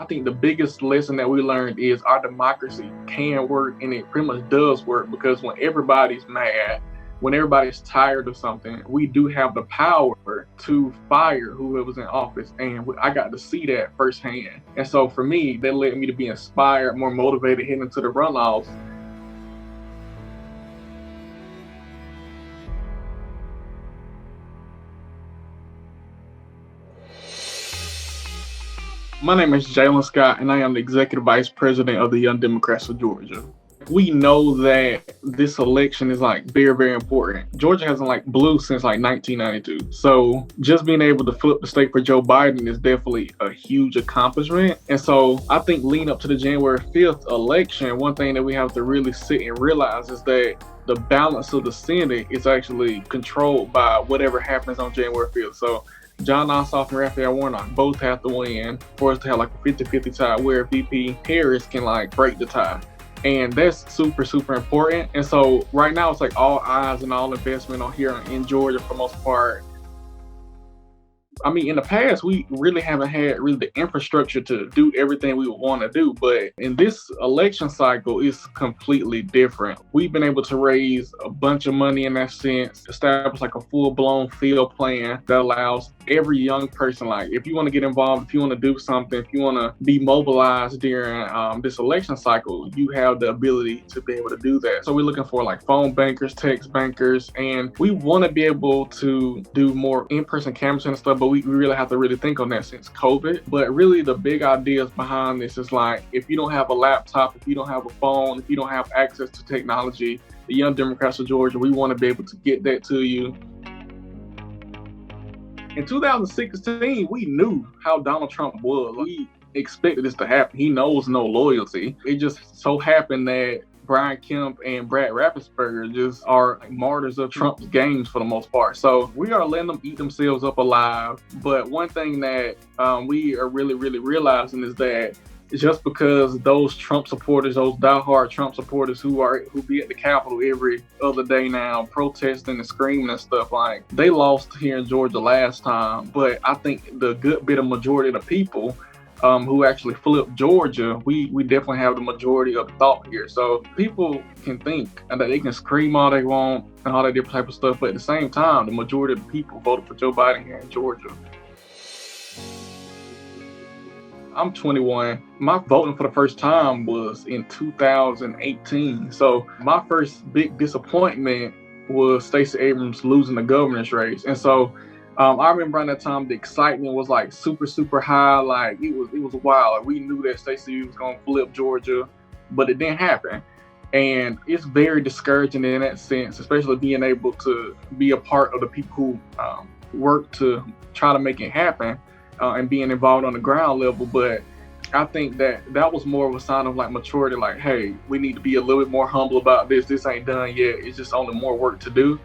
I think the biggest lesson that we learned is our democracy can work, and it pretty much does work, because when everybody's mad, when everybody's tired of something, we do have the power to fire whoever's in office. And I got to see that firsthand. And so for me, that led me to be inspired, more motivated heading into the runoffs. My name is Jalen Scott, and I am the Executive Vice President of the Young Democrats of Georgia. We know that this election is very, very important. Georgia hasn't blew since 1992. So just being able to flip the state for Joe Biden is definitely a huge accomplishment. And so I think leading up to the January 5th election, one thing that we have to really sit and realize is that the balance of the Senate is actually controlled by whatever happens on January 5th. So Jon Ossoff and Raphael Warnock both have to win for us to have a 50-50 tie where VP Harris can break the tie. And that's super, super important. And so right now it's all eyes and all investment on here in Georgia for the most part. I mean, in the past, we really haven't had the infrastructure to do everything we would want to do. But in this election cycle, it's completely different. We've been able to raise a bunch of money in that sense, establish a full-blown field plan that allows every young person, if you want to get involved, if you want to do something, if you want to be mobilized during this election cycle, you have the ability to be able to do that. So we're looking for phone bankers, text bankers, and we want to be able to do more in-person canvassing and stuff, but we really have to think on that since COVID. But really the big ideas behind this is if you don't have a laptop, if you don't have a phone, if you don't have access to technology, the Young Democrats of Georgia, we want to be able to get that to you. In 2016, we knew how Donald Trump was. We expected this to happen. He knows no loyalty. It just so happened that Brian Kemp and Brad Raffensperger just are martyrs of Trump's games for the most part. So we are letting them eat themselves up alive. But one thing that we are really, really realizing is that just because those Trump supporters, those diehard Trump supporters who be at the Capitol every other day now protesting and screaming and stuff, they lost here in Georgia last time. But I think the good bit of majority of the people who actually flipped Georgia, we definitely have the majority of the thought here. So people can think and that they can scream all they want and all that different type of stuff, but at the same time, the majority of the people voted for Joe Biden here in Georgia. I'm 21. My voting for the first time was in 2018. So my first big disappointment was Stacey Abrams losing the governor's race. And so I remember around that time the excitement was super, super high. It was wild. We knew that Stacey was gonna flip Georgia, but it didn't happen. And it's very discouraging in that sense, especially being able to be a part of the people who work to try to make it happen. And being involved on the ground level. But I think that was more of a sign of maturity, hey, we need to be a little bit more humble about this. This ain't done yet. It's just only more work to do.